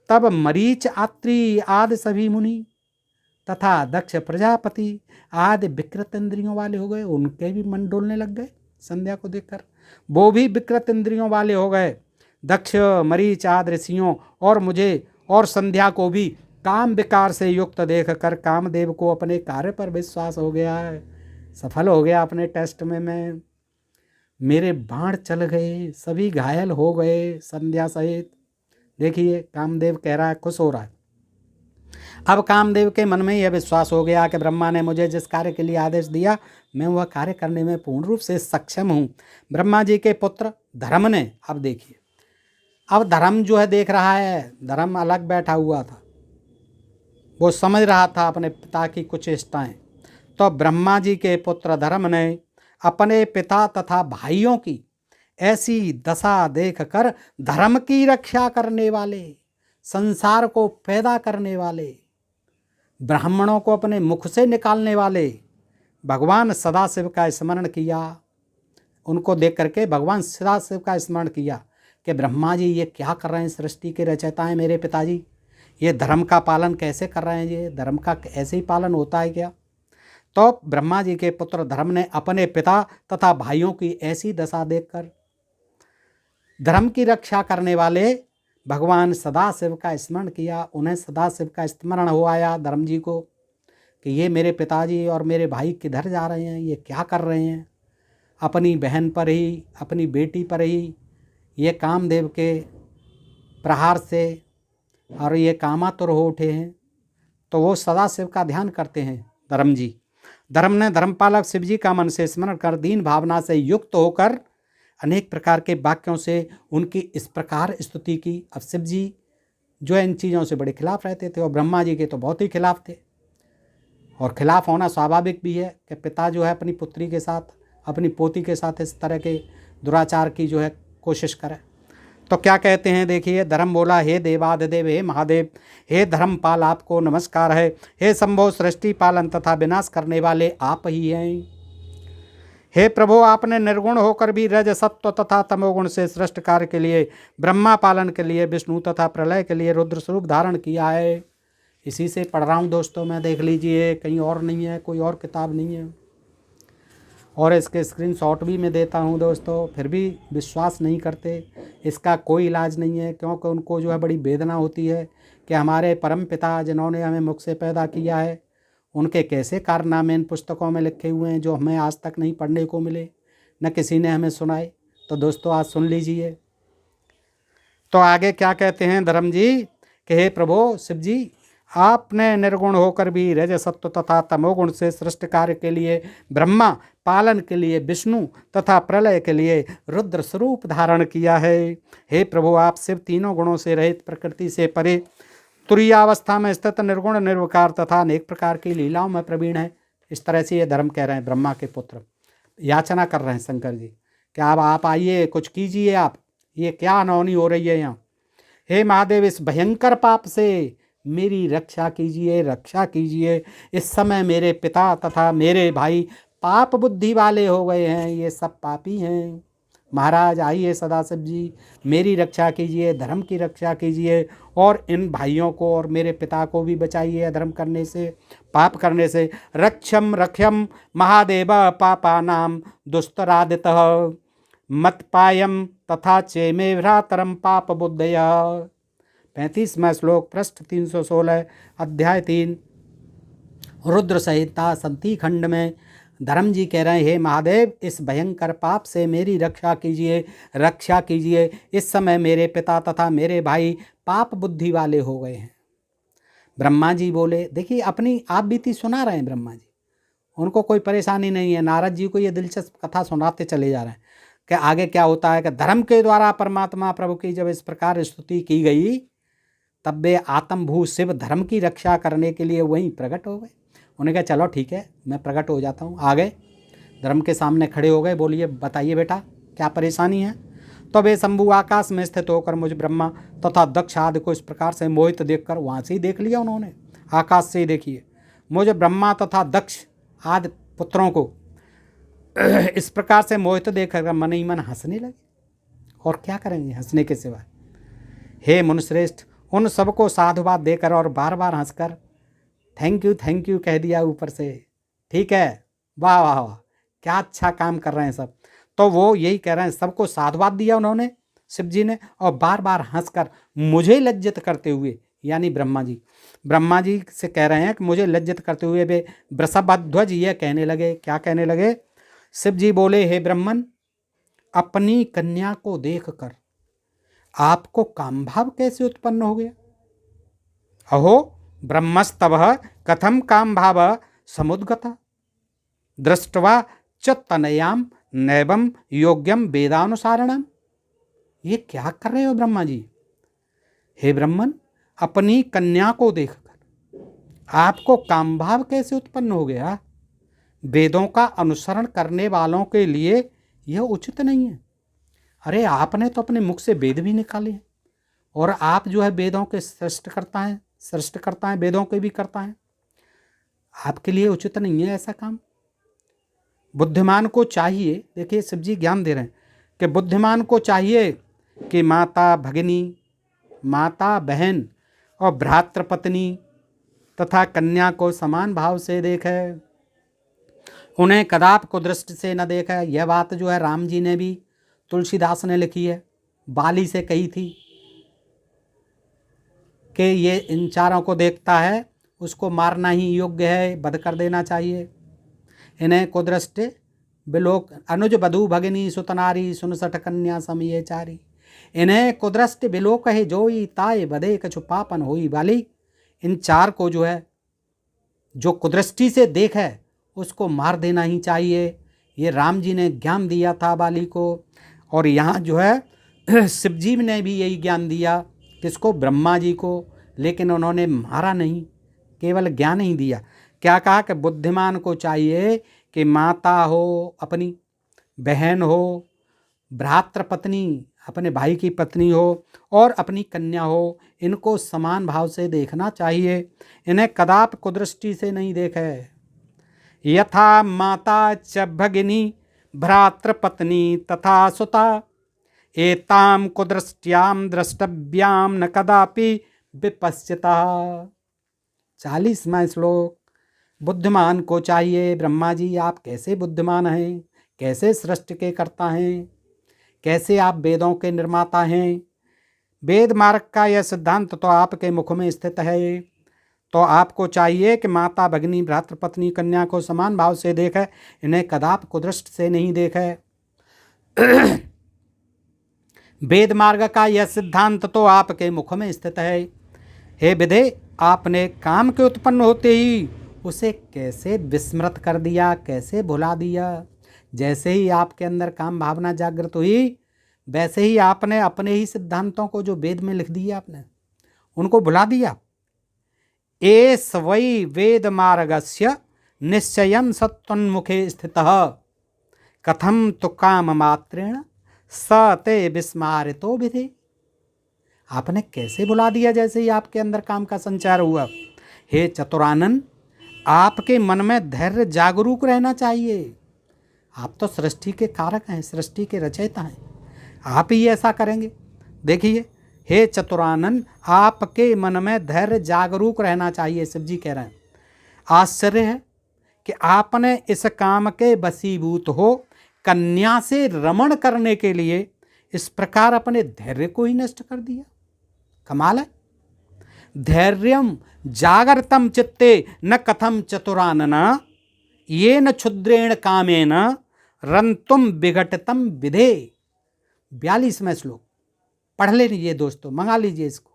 तब मरीच आत्रि आदि सभी मुनि तथा दक्ष प्रजापति आदि विकृत इंद्रियों वाले हो गए। उनके भी मन डोलने लग गए संध्या को देखकर, वो भी विकृत इंद्रियों वाले हो गए। दक्ष, मरीच आदि ऋषियों और मुझे और संध्या को भी काम विकार से युक्त देखकर कामदेव को अपने कार्य पर विश्वास हो गया है। सफल हो गया अपने टेस्ट में मैं। मेरे बाण चल गए, सभी घायल हो गए संध्या सहित। देखिए कामदेव कह रहा है, खुश हो रहा है। अब कामदेव के मन में यह विश्वास हो गया कि ब्रह्मा ने मुझे जिस कार्य के लिए आदेश दिया, मैं वह कार्य करने में पूर्ण रूप से सक्षम हूँ। ब्रह्मा जी के पुत्र धर्म ने, अब देखिए, अब धर्म जो है देख रहा है, धर्म अलग बैठा हुआ था, वो समझ रहा था अपने पिता की कुछ चेष्टाएं। तो ब्रह्मा जी के पुत्र धर्म ने अपने पिता तथा भाइयों की ऐसी दशा देखकर धर्म की रक्षा करने वाले, संसार को पैदा करने वाले, ब्राह्मणों को अपने मुख से निकालने वाले भगवान सदाशिव का स्मरण किया। उनको देख करके भगवान सदाशिव का स्मरण किया कि ब्रह्मा जी ये क्या कर रहे हैं, सृष्टि के रचयिता हैं मेरे पिताजी, ये धर्म का पालन कैसे कर रहे हैं, ये धर्म का ऐसे ही पालन होता है क्या? तो ब्रह्मा जी के पुत्र धर्म ने अपने पिता तथा भाइयों की ऐसी दशा देखकर धर्म की रक्षा करने वाले भगवान सदाशिव का स्मरण किया। उन्हें सदाशिव का स्मरण हो आया धर्म जी को कि ये मेरे पिताजी और मेरे भाई किधर जा रहे हैं, ये क्या कर रहे हैं, अपनी बहन पर ही, अपनी बेटी पर ही ये कामदेव के प्रहार से और ये कामातुर हो उठे हैं। तो वो सदाशिव का ध्यान करते हैं धर्म जी। धर्म ने धर्मपालक शिव जी का मन से स्मरण कर दीन भावना से युक्त होकर अनेक प्रकार के वाक्यों से उनकी इस प्रकार स्तुति की। अब शिव जी जो है इन चीज़ों से बड़े खिलाफ रहते थे और ब्रह्मा जी के तो बहुत ही खिलाफ थे। और खिलाफ होना स्वाभाविक भी है कि पिता जो है अपनी पुत्री के साथ, अपनी पोती के साथ इस तरह के दुराचार की जो है कोशिश करे। तो क्या कहते हैं देखिए, धर्म बोला, हे देवादिदेव, हे महादेव, हे धर्मपाल, आपको नमस्कार है। हे शंभो, सृष्टि पालन तथा विनाश करने वाले आप ही हैं। हे प्रभु, आपने निर्गुण होकर भी रज सत्व तथा तमोगुण से सृष्टि कार्य के लिए, ब्रह्मा पालन के लिए, विष्णु तथा प्रलय के लिए रुद्र स्वरूप धारण किया है। इसी से पढ़ रहा हूँ दोस्तों मैं, देख लीजिए, कहीं और नहीं है, कोई और किताब नहीं है। और इसके स्क्रीनशॉट भी मैं देता हूँ दोस्तों, फिर भी विश्वास नहीं करते। इसका कोई इलाज नहीं है, क्योंकि उनको जो है बड़ी वेदना होती है कि हमारे परम पिता जिन्होंने हमें मुख से पैदा किया है, उनके कैसे कारनामे इन पुस्तकों में लिखे हुए हैं जो हमें आज तक नहीं पढ़ने को मिले, न किसी ने हमें सुनाए। तो दोस्तों आज सुन लीजिए। तो आगे क्या कहते हैं धर्म जी कि हे प्रभु शिव जी, आपने निर्गुण होकर भी रज सत्व तथा तमोगुण से सृष्टि कार्य के लिए, ब्रह्मा पालन के लिए, विष्णु तथा प्रलय के लिए रुद्र स्वरूप धारण किया है। हे प्रभु, आप शिव तीनों गुणों से रहित, प्रकृति से परे, तुरीयावस्था में स्थित, निर्गुण निर्विकार तथा अनेक प्रकार की लीलाओं में प्रवीण है। इस तरह से ये धर्म कह रहे हैं, ब्रह्मा के पुत्र याचना कर रहे हैं शंकर जी कि अब आप आइए, कुछ कीजिए, आप ये क्या अनहोनी हो रही है यहाँ। हे महादेव, इस भयंकर पाप से मेरी रक्षा कीजिए, रक्षा कीजिए। इस समय मेरे पिता तथा मेरे भाई पाप बुद्धि वाले हो गए हैं, ये सब पापी हैं। महाराज आइए सदाशिव जी, मेरी रक्षा कीजिए, धर्म की रक्षा कीजिए और इन भाइयों को और मेरे पिता को भी बचाइए अधर्म करने से, पाप करने से। रक्षम रक्षम महादेव पापानाम दुस्तरादितः मतपायम तथा चेमे भ्रातरम पाप बुद्धय। 35वां श्लोक, पृष्ठ 316, अध्याय 3, रुद्र संहिता संति खंड में धर्म जी कह रहे हैं, हे महादेव, इस भयंकर पाप से मेरी रक्षा कीजिए, रक्षा कीजिए। इस समय मेरे पिता तथा मेरे भाई पाप बुद्धि वाले हो गए हैं। ब्रह्मा जी बोले, देखिए अपनी आप बीती सुना रहे हैं ब्रह्मा जी, उनको कोई परेशानी नहीं है। नारद जी को ये दिलचस्प कथा सुनाते चले जा रहे हैं कि आगे क्या होता है कि धर्म के द्वारा परमात्मा प्रभु की जब इस प्रकार स्तुति की गई, तब वे आत्मभू शिव धर्म की रक्षा करने के लिए वहीं प्रकट हो गए। उन्होंने कहा चलो ठीक है, मैं प्रकट हो जाता हूँ। आ गए, धर्म के सामने खड़े हो गए, बोलिए बताइए बेटा क्या परेशानी है। तो वे शंभु आकाश में स्थित होकर मुझ ब्रह्मा तथा दक्ष आदि को इस प्रकार से मोहित देखकर, वहाँ से ही देख लिया उन्होंने, आकाश से ही देखिए, मुझ ब्रह्मा तथा दक्ष आदि पुत्रों को इस प्रकार से मोहित देखकर मन ही मन हंसने लगे। और क्या करेंगे हंसने के सिवा। हे मुनिश्रेष्ठ, उन सबको साधुवाद देकर और बार बार हंसकर थैंक यू कह दिया ऊपर से। ठीक है, वाह वाह वाह, क्या अच्छा काम कर रहे हैं सब। तो वो यही कह रहे हैं, सबको साधुवाद दिया उन्होंने शिव जी ने, और बार बार हंसकर मुझे लज्जित करते हुए, यानी ब्रह्मा जी से कह रहे हैं कि मुझे लज्जित करते हुए वे वृषभध्वज ये कहने लगे। क्या कहने लगे? शिव जी बोले, हे ब्रह्मन, अपनी कन्या को देखकर आपको काम भाव कैसे उत्पन्न हो गया? अहो ब्रह्मस्तवः कथम काम भाव समुद्गता दृष्टवा च तनयाम नैवम योग्यम वेदानुसारणम। ये क्या कर रहे हो ब्रह्मा जी? हे ब्रह्मन, अपनी कन्या को देखकर आपको काम भाव कैसे उत्पन्न हो गया? वेदों का अनुसरण करने वालों के लिए यह उचित नहीं है। अरे आपने तो अपने मुख से वेद भी निकाले हैं, और आप जो है वेदों के सृष्ट करता है, वेदों के भी करता है। आपके लिए उचित नहीं है ऐसा काम। बुद्धिमान को चाहिए, देखिए शिव जी ज्ञान दे रहे हैं कि बुद्धिमान को चाहिए कि माता भगिनी, माता बहन और भ्रातृपत्नी तथा कन्या को समान भाव से देखे, उन्हें कदाप को दृष्टि से न देखे। यह बात जो है राम जी ने भी, तुलसीदास ने लिखी है, बाली से कही थी कि ये इन चारों को देखता है उसको मारना ही योग्य है, वध कर देना चाहिए। इन्हें कुदृष्टि बिलोक अनुज बधू भगिनी सुतनारी सुनसठ कन्या समिये चारी। इन्हें कुदृष्टि बिलोक है जोई ताए बधे कछु पापन होई वाली। इन चार को जो है जो कुदृष्टि से देखे उसको मार देना ही चाहिए। ये राम जी ने ज्ञान दिया था बाली को, और यहाँ जो है शिव जी ने भी यही ज्ञान दिया, किसको? ब्रह्मा जी को। लेकिन उन्होंने मारा नहीं, केवल ज्ञान ही दिया। क्या कहा कि बुद्धिमान को चाहिए कि माता हो, अपनी बहन हो, भ्रातृ पत्नी अपने भाई की पत्नी हो, और अपनी कन्या हो, इनको समान भाव से देखना चाहिए। इन्हें कदापि कुदृष्टि से नहीं देखे। यथा माता च भगिनी भ्रातृपत्नी तथा सुता, एताम कुदृष्ट्याम द्रष्टव्याम न कदापि विपश्चिता। 40वां श्लोक। बुद्धिमान को चाहिए, ब्रह्मा जी आप कैसे बुद्धिमान हैं, कैसे सृष्टि के कर्ता हैं, कैसे आप वेदों के निर्माता हैं। वेद मार्ग का यह सिद्धांत तो आपके मुख में स्थित है, तो आपको चाहिए कि माता भगिनी भ्रातृपत्नी कन्या को समान भाव से देखे, इन्हें कदापि कुदृष्ट से नहीं देखे। वेद मार्ग का यह सिद्धांत तो आपके मुख में स्थित है। हे विदे, आपने काम के उत्पन्न होते ही उसे कैसे विस्मृत कर दिया, कैसे भुला दिया। जैसे ही आपके अंदर काम भावना जागृत हुई, वैसे ही आपने अपने ही सिद्धांतों को जो वेद में लिख दिया, आपने उनको भुला दिया। एष वै वेद मार्गस्य निश्चयं सत्वन्मुखे स्थितः, कथम तु काम मात्रेण स ते विस्मारितो विधि। आपने कैसे भुला दिया जैसे ही आपके अंदर काम का संचार हुआ। हे चतुरानन, आपके मन में धैर्य जागरूक रहना चाहिए। आप तो सृष्टि के कारक हैं, सृष्टि के रचयिता हैं, आप ही ऐसा करेंगे। देखिए, हे चतुरानन, आपके मन में धैर्य जागरूक रहना चाहिए, शिव जी कह रहे हैं। आश्चर्य है कि आपने इस काम के वशीभूत हो कन्या से रमण करने के लिए इस प्रकार अपने धैर्य को ही नष्ट कर दिया। कमाल है। धैर्यम जागृतम चित्ते न कथम चतुरानन, ये न क्षुद्रेण कामेन रंतुम विघटितम विधे। 42वां श्लोक पढ़ लीजिए दोस्तों, मंगा लीजिए इसको।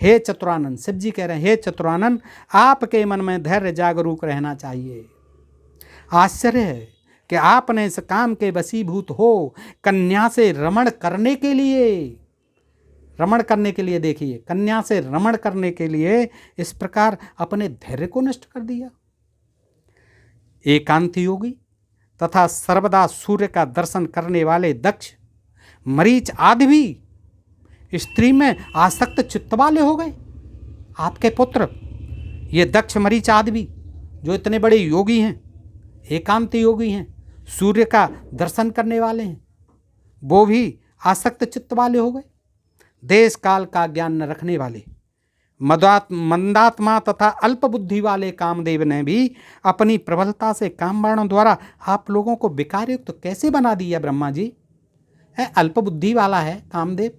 हे चतुरानन, शिव जी कह रहे हैं, हे चतुरानन, आपके मन में धैर्य जागरूक रहना चाहिए। आश्चर्य है कि आपने इस काम के वशीभूत हो कन्या से रमण करने के लिए, देखिए, कन्या से रमण करने के लिए इस प्रकार अपने धैर्य को नष्ट कर दिया। एकांत योगी तथा सर्वदा सूर्य का दर्शन करने वाले दक्ष, मरीच आदि भी स्त्री में आसक्त चित्त वाले हो गए। आपके पुत्र ये दक्ष, मरीच आदि भी, जो इतने बड़े योगी हैं, एकांत योगी हैं, सूर्य का दर्शन करने वाले हैं, वो भी आसक्त चित्त वाले हो गए। देश काल का ज्ञान न रखने वाले मंदात्मा तथा अल्प बुद्धि वाले कामदेव ने भी अपनी प्रबलता से कामबाणों द्वारा आप लोगों को विकारयुक्त कैसे बना दिया। ब्रह्मा जी है अल्प बुद्धि वाला है कामदेव,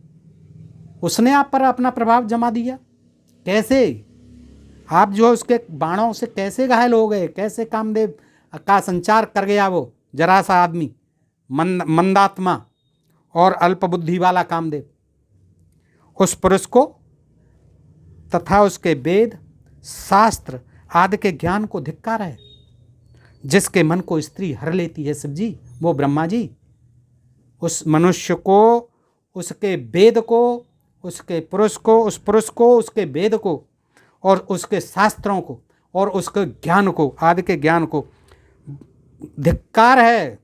उसने आप पर अपना प्रभाव जमा दिया। कैसे आप जो उसके बाणों से कैसे घायल हो गए, कैसे कामदेव का संचार कर गया वो जरा सा आदमी, मंदात्मा और अल्प बुद्धि वाला कामदेव। उस पुरुष को तथा उसके वेद शास्त्र आदि के ज्ञान को धिक्कार है, जिसके मन को स्त्री हर लेती है शिव जी, वो ब्रह्मा जी। उस मनुष्य को, उसके वेद को, उसके पुरुष को, उस पुरुष को, उसके वेद को और उसके शास्त्रों को और उसके ज्ञान को, आदि के ज्ञान को धिक्कार है,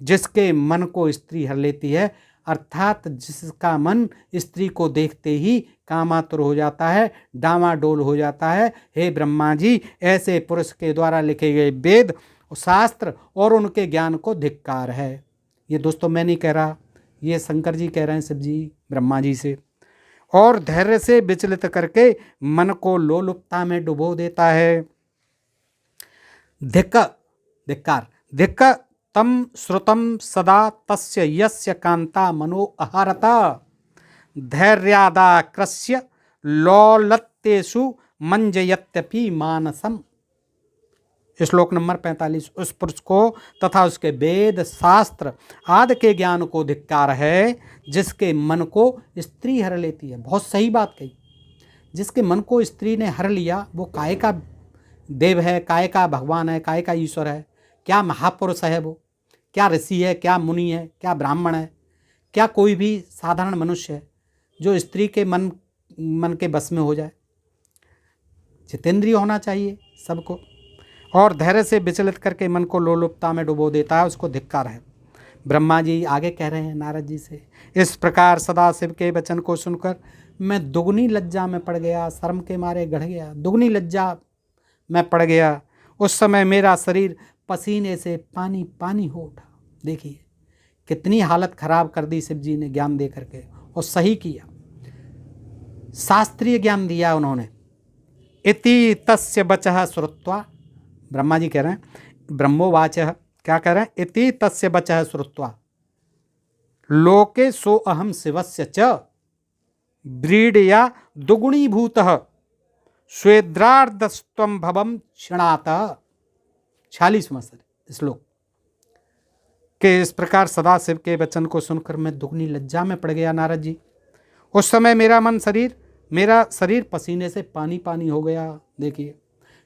जिसके मन को स्त्री हर लेती है, अर्थात जिसका मन स्त्री को देखते ही कामातुर हो जाता है, डामाडोल हो जाता है। हे ब्रह्मा जी, ऐसे पुरुष के द्वारा लिखे गए वेद, शास्त्र और उनके ज्ञान को धिक्कार है। ये दोस्तों मैं नहीं कह रहा, ये शंकर जी कह रहे हैं शिव जी ब्रह्मा जी से। और धैर्य से विचलित करके मन को लोलुपता में डुबो देता है। धिक्कार तम श्रुतम सदा तस्य यस्य कांता मनो अहारता, धैर्यादाक्रस्य लौलत्येषु मंजयत्यपि मानसम। श्लोक नंबर 45। उस पुरुष को तथा उसके वेद शास्त्र आदि के ज्ञान को धिक्कार है, जिसके मन को स्त्री हर लेती है। बहुत सही बात कही। जिसके मन को स्त्री ने हर लिया, वो काहे का देव है, काय का भगवान है, काय का ईश्वर है, क्या महापुरुष है वो, क्या ऋषि है, क्या मुनि है, क्या ब्राह्मण है, क्या कोई भी साधारण मनुष्य है जो स्त्री के मन के बस में हो जाए। जितेंद्रिय होना चाहिए सबको, और धैर्य से विचलित करके मन को लोलुपता में डुबो देता है, उसको धिक्कार है। ब्रह्मा जी आगे कह रहे हैं नारद जी से, इस प्रकार सदाशिव के वचन को सुनकर मैं दुगनी लज्जा में पड़ गया, शर्म के मारे गढ़ गया, दुगनी लज्जा में पड़ गया। उस समय मेरा शरीर पसीने से पानी पानी हो उठा। देखिए कितनी हालत खराब कर दी शिव जी ने ज्ञान दे करके, और सही किया, शास्त्रीय ज्ञान दिया उन्होंने। इति तस्य वचः श्रुत्वा, ब्रह्मा जी कह रहे हैं, ब्रह्मोवाचः, क्या कह रहे हैं, इति तस्य वचः श्रुत्वा लोके सो अहम शिवस्य च व्रीडया दुगुणीभूतः स्वेद्रार्धस्त्वं भवम क्षणातः। 46वां श्लोक के इस प्रकार सदाशिव के वचन को सुनकर मैं दुगनी लज्जा में पड़ गया नारद जी। उस समय मेरा शरीर पसीने से पानी पानी हो गया। देखिए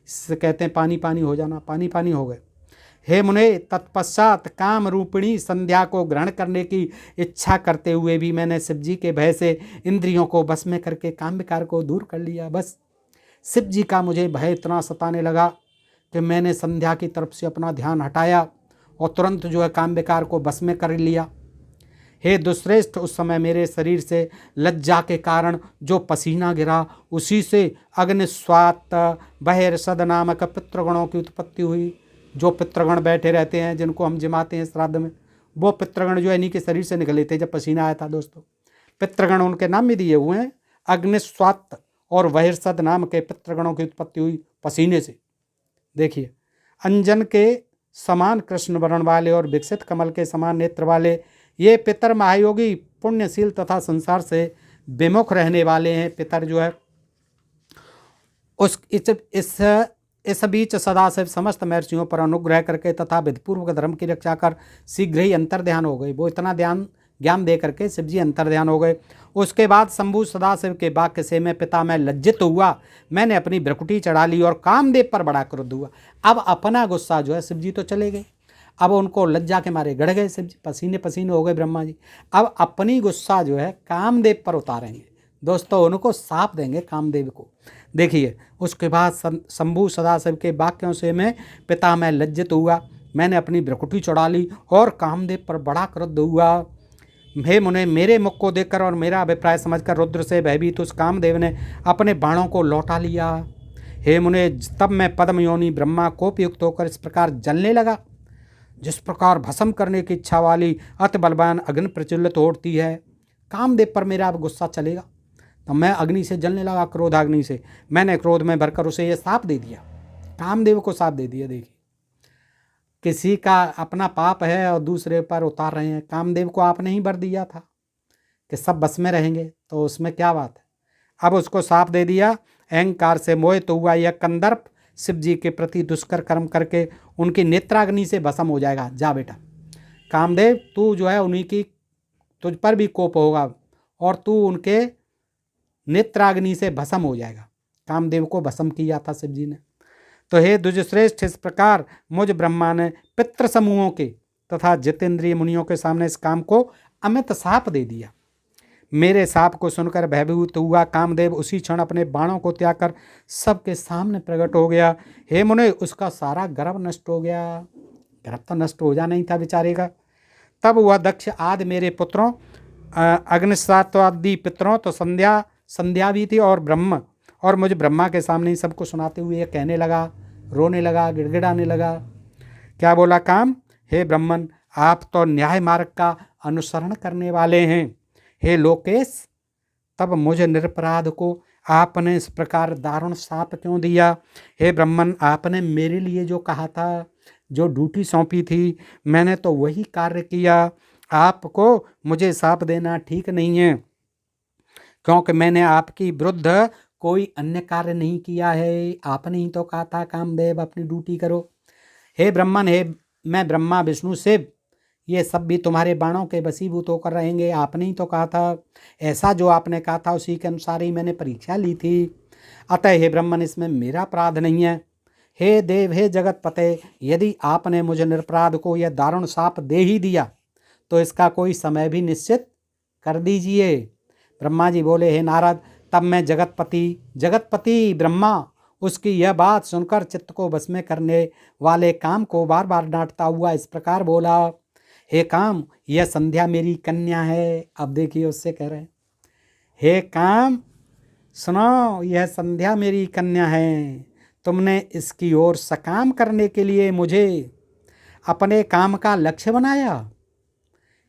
इससे कहते हैं पानी पानी हो जाना, पानी पानी हो गए। हे मुने, तत्पश्चात काम रूपिणी संध्या को ग्रहण करने की इच्छा करते हुए भी मैंने शिव जी के भय से इंद्रियों को बस में करके काम विकार को दूर कर लिया। बस शिव जी का मुझे भय इतना सताने लगा कि मैंने संध्या की तरफ से अपना ध्यान हटाया और तुरंत जो है काम विकार को बस में कर लिया। हे दुश्रेष्ठ, उस समय मेरे शरीर से लज्जा के कारण जो पसीना गिरा उसी से अग्निस्वात बहिर्सद नामक पितृगणों की उत्पत्ति हुई। जो पितृगण बैठे रहते हैं जिनको हम जिमाते हैं श्राद्ध में, वो पितृगण जो है इन्हीं के शरीर से निकले थे जब पसीना आया था। दोस्तों पितृगण उनके नाम भी दिए हुए हैं, अग्निस्वात और बहिर्सद नाम के पितृगणों की उत्पत्ति हुई पसीने से। देखिए अंजन के समान कृष्ण वर्ण वाले और विकसित कमल के समान नेत्र वाले ये पितर महायोगी पुण्यशील तथा संसार से विमुख रहने वाले हैं। पितर जो है उस इस बीच सदाशिव समस्त महर्षियों पर अनुग्रह करके तथा विधिपूर्वक धर्म की रक्षा कर शीघ्र ही अंतर्ध्यान हो गए। वो इतना ज्ञान दे करके शिव जी अंतर्ध्यान हो गए। उसके बाद शंभु सदाशिव के वाक्य से मैं पिता में लज्जित हुआ, मैंने अपनी भ्रकुटी चढ़ा ली और कामदेव पर बड़ा क्रुद्ध हुआ। अब अपना गुस्सा जो है, शिव जी तो चले गए, अब उनको लज्जा के मारे गड़ गए शिव जी, पसीने पसीने हो गए ब्रह्मा जी। अब अपनी गुस्सा जो है कामदेव पर उतारेंगे दोस्तों, उनको साप देंगे कामदेव को। देखिए उसके बाद शंभु सदाशिव के वाक्यों से मैं पिता में लज्जित हुआ, मैंने अपनी भ्रकुटी चढ़ा ली और कामदेव पर बड़ा क्रुद्ध हुआ। हे मुने, मेरे मुख को देखकर और मेरा अभिप्राय समझकर रुद्र से भयभीत उस कामदेव ने अपने बाणों को लौटा लिया। हे मुने, तब मैं पद्म योनि ब्रह्मा कोपयुक्त होकर इस प्रकार जलने लगा, जिस प्रकार भस्म करने की इच्छा वाली अति बलवान अग्नि प्रज्वलित होती है। कामदेव पर मेरा अब गुस्सा चलेगा तो मैं अग्नि से जलने लगा, क्रोधाग्नि से। मैंने क्रोध में भरकर उसे ये साप दे दिया, कामदेव को साप दे दिया। देखिए किसी का अपना पाप है और दूसरे पर उतार रहे हैं। कामदेव को आपने ही वर दिया था कि सब बस में रहेंगे, तो उसमें क्या बात है। अब उसको साप दे दिया। अहंकार से मोहित हुआ यह कंदर्प शिव जी के प्रति दुष्कर कर्म करके उनकी नेत्राग्नि से भस्म हो जाएगा। जा बेटा कामदेव, तू जो है उन्हीं की, तुझ पर भी कोप होगा और तू उनके नेत्राग्नि से भस्म हो जाएगा। कामदेव को भस्म किया था शिव जी ने। तो हे द्विजश्रेष्ठ, इस प्रकार मुझ ब्रह्मा ने पितृ समूहों के तथा जितेंद्रिय मुनियों के सामने इस काम को अमित साप दे दिया। मेरे साप को सुनकर भयभीत हुआ कामदेव उसी क्षण अपने बाणों को त्याग कर सबके सामने प्रकट हो गया। हे मुने, उसका सारा गर्भ नष्ट हो गया। गर्भ तो नष्ट हो जाना ही था बेचारे का। तब वह दक्ष आदि मेरे पुत्रों, अग्निसात्वादि पितरों, तो संध्या भी थी और मुझे ब्रह्मा के सामने ही सबको सुनाते हुए कहने लगा, रोने लगा, गिड़गिड़ाने लगा। क्या बोला काम, हे ब्रह्मन, आप तो न्याय मार्ग का अनुसरण करने वाले हैं। हे लोकेश, तब मुझे निरपराध को आपने इस प्रकार दारुण शाप क्यों दिया। हे ब्रह्मन, आपने मेरे लिए जो कहा था, जो ड्यूटी सौंपी थी, मैंने तो वही कार्य किया। आपको मुझे शाप देना ठीक नहीं है, क्योंकि मैंने आपकी विरुद्ध कोई अन्य कार्य नहीं किया है। आपने ही तो कहा था कामदेव अपनी ड्यूटी करो। हे ब्रह्मन, मैं ब्रह्मा विष्णु शिव ये सब भी तुम्हारे बाणों के वशीभूत होकर रहेंगे। आपने ही तो कहा था, ऐसा जो आपने कहा था उसी के अनुसार ही मैंने परीक्षा ली थी। अतः हे ब्रह्मन, इसमें मेरा अपराध नहीं है। हे देव, हे जगतपते, यदि आपने मुझे निरपराध को यह दारुण शाप दे ही दिया तो इसका कोई समय भी निश्चित कर दीजिए। ब्रह्मा जी बोले, हे नारद, तब मैं जगतपति ब्रह्मा उसकी यह बात सुनकर चित्त को वश में करने वाले काम को बार बार डांटता हुआ इस प्रकार बोला, हे काम, यह संध्या मेरी कन्या है। अब देखिए उससे कह रहे हैं, हे काम सुनो, यह संध्या मेरी कन्या है। तुमने इसकी ओर सकाम करने के लिए मुझे अपने काम का लक्ष्य बनाया,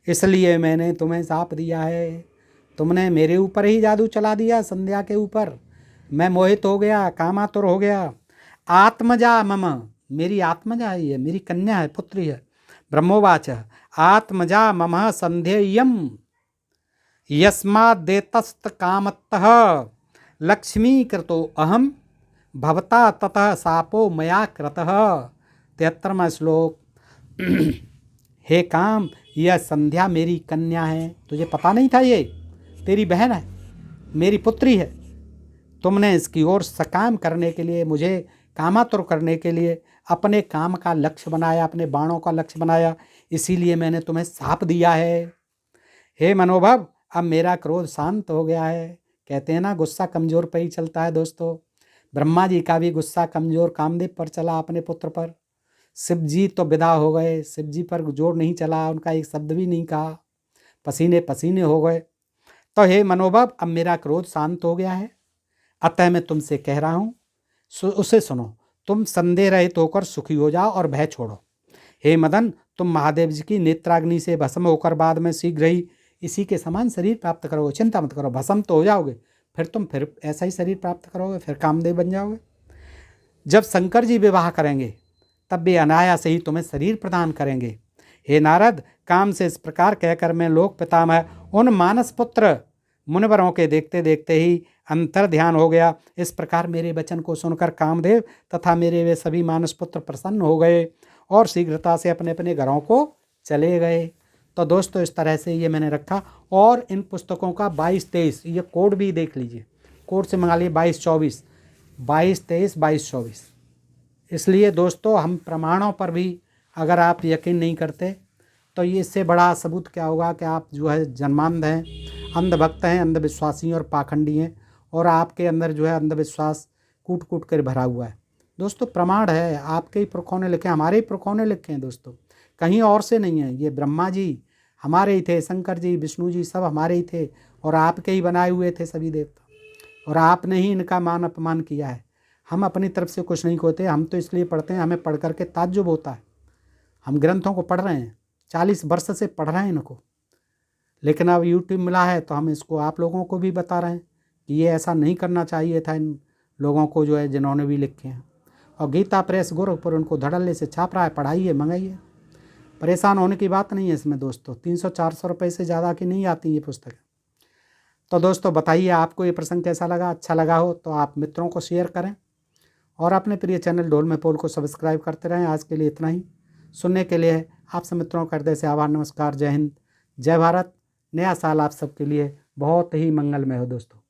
इसलिए मैंने तुम्हें शाप दिया है। तुमने मेरे ऊपर ही जादू चला दिया, संध्या के ऊपर। मैं मोहित हो गया, कामातुर हो गया। आत्मजा मम, मेरी आत्मजा है, ये मेरी कन्या है, पुत्री है। ब्रह्मोवाच, आत्मजा मम संध्येयम यस्मादेतस्त कामतः लक्ष्मी कृतो अहम भवता ततः सापो मया कृतः। 73वां श्लोक। हे काम, यह संध्या मेरी कन्या है। तुझे पता नहीं था? ये तेरी बहन है, मेरी पुत्री है। तुमने इसकी ओर सकाम करने के लिए, मुझे कामातुर करने के लिए अपने काम का लक्ष्य बनाया, अपने बाणों का लक्ष्य बनाया, इसीलिए मैंने तुम्हें शाप दिया है। हे मनोभव, अब मेरा क्रोध शांत हो गया है। कहते हैं ना, गुस्सा कमज़ोर पर ही चलता है दोस्तों। ब्रह्मा जी का भी गुस्सा कमज़ोर कामदेव पर चला, अपने पुत्र पर। शिव जी तो विदा हो गए, शिव जी पर जोर नहीं चला, उनका एक शब्द भी नहीं कहा, पसीने पसीने हो गए। तो हे मनोभव, अब मेरा क्रोध शांत हो गया है, अतः मैं तुमसे कह रहा हूँ, उसे सुनो। तुम संदेह रहित होकर सुखी हो जाओ और भय छोड़ो। हे मदन, तुम महादेव जी की नेत्राग्नि से भस्म होकर बाद में शीघ्र ही इसी के समान शरीर प्राप्त करोगे। चिंता मत करो, भस्म तो हो जाओगे, फिर तुम फिर ऐसा ही शरीर प्राप्त करोगे, फिर कामदेव बन जाओगे। जब शंकर जी विवाह करेंगे तब वे अनायास ही तुम्हें शरीर प्रदान करेंगे। हे नारद, काम से इस प्रकार कहकर मैं लोक पितामह उन मानस पुत्र मुनिवरों के देखते देखते ही अंतर ध्यान हो गया। इस प्रकार मेरे वचन को सुनकर कामदेव तथा मेरे वे सभी मानस पुत्र प्रसन्न हो गए और शीघ्रता से अपने अपने घरों को चले गए। तो दोस्तों, इस तरह से ये मैंने रखा। और इन पुस्तकों का 22-23 ये कोड भी देख लीजिए, कोड से मंगा लिए 22-24, 22-23, 22-24। इसलिए दोस्तों, हम प्रमाणों पर भी अगर आप यकीन नहीं करते तो ये इससे बड़ा सबूत क्या होगा कि आप जो है जन्मांध हैं, अंधभक्त हैं, अंधविश्वासी और पाखंडी हैं, और आपके अंदर जो है अंधविश्वास कूट कूट कर भरा हुआ है। दोस्तों, प्रमाण है, आपके ही पुरखों ने लिखे, हमारे ही पुरखों ने लिखे हैं दोस्तों, कहीं और से नहीं है। ये ब्रह्मा जी हमारे ही थे, शंकर जी, विष्णु जी सब हमारे ही थे, और आपके ही बनाए हुए थे सभी देवता, और आपने ही इनका मान अपमान किया है। हम अपनी तरफ से कुछ नहीं कहते, हम तो इसलिए पढ़ते हैं, हमें पढ़ करके ताज्जुब होता है। हम ग्रंथों को पढ़ रहे हैं, 40 वर्ष से पढ़ रहे हैं इनको, लेकिन अब यूट्यूब मिला है तो हम इसको आप लोगों को भी बता रहे हैं कि ये ऐसा नहीं करना चाहिए था इन लोगों को, जो है जिन्होंने भी लिखे हैं। और गीता प्रेस गोरखपुर उनको धड़ल्ले से छाप रहा है, पढ़ाइए, मंगाइए। परेशान होने की बात नहीं है इसमें दोस्तों, 300-400 रुपये से ज़्यादा की नहीं आती ये पुस्तक। तो दोस्तों, बताइए आपको ये प्रसंग कैसा लगा। अच्छा लगा हो तो आप मित्रों को शेयर करें और अपने प्रिय चैनल ढोल में पोल को सब्सक्राइब करते रहें। आज के लिए इतना ही। सुनने के लिए आप सब मित्रों का हृदय से आभार, नमस्कार, जय हिंद, जय भारत। नया साल आप सबके लिए बहुत ही मंगलमय हो दोस्तों।